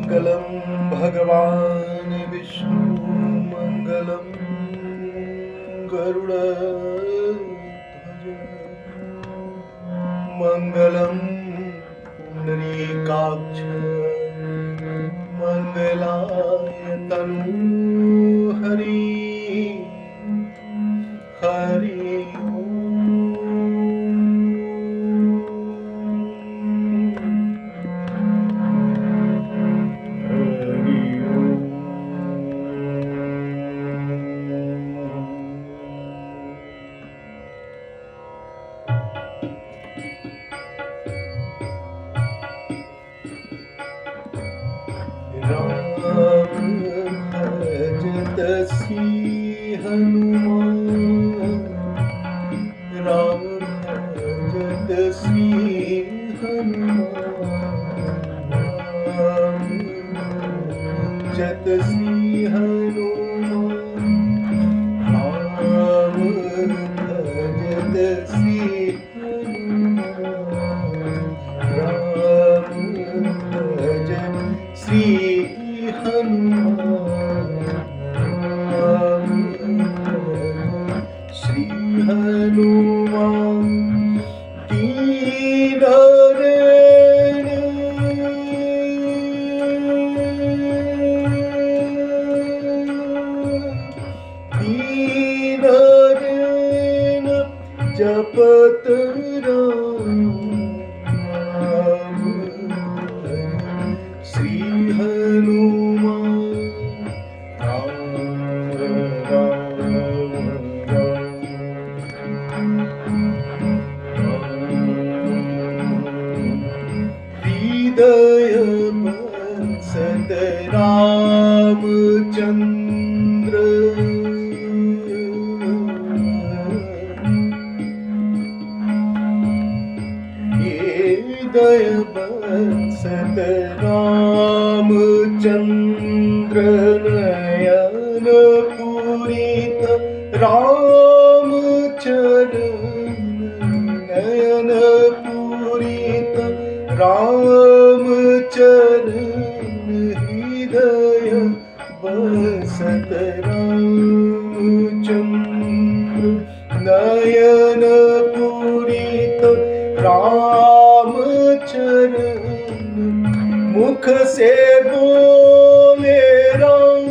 मङ्गलं भगवान् विष्णु मङ्गलं गरुडध्वज मङ्गलं पुण्डरीकाक्ष मङ्गलाय तनूहरि हरि भजत श्री हनुमान राम भजत श्री हनुमान राम भजत श्री हनुमान राम भजत श्री हनुमान राम भजत श्री श्री हनुमान दीन दीन जपत राम श्री हनुमान हृदय बसत रामचंद्र हृदय बसत रामचंद्र नयन पूरित रामचरण नयन पूरित रामचरण हृदय बसत रामचंद्र नयन पूरित रामचरण मुख से बोले राम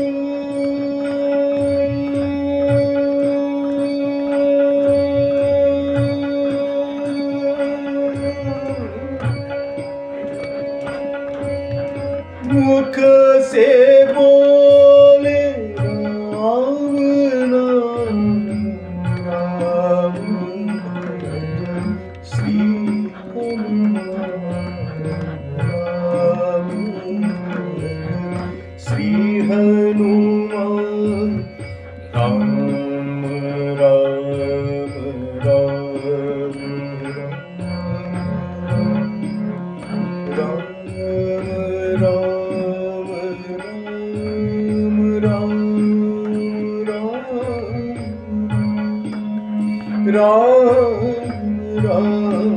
मुख से बोले राम नाम राम श्री हनुमान राम श्री हनुमान राम राम राम राम राम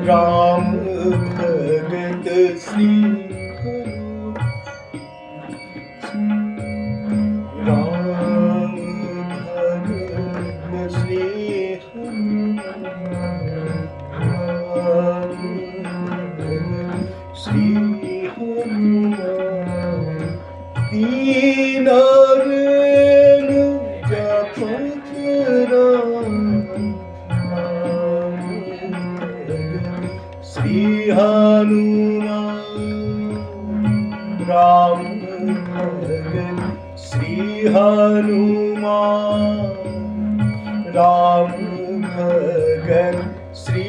राम भगत श्री राम भगत श्री श्री हनुमान दीन जपत राम श्री हनुमान राम भगत श्री हनुमान राम भगत श्री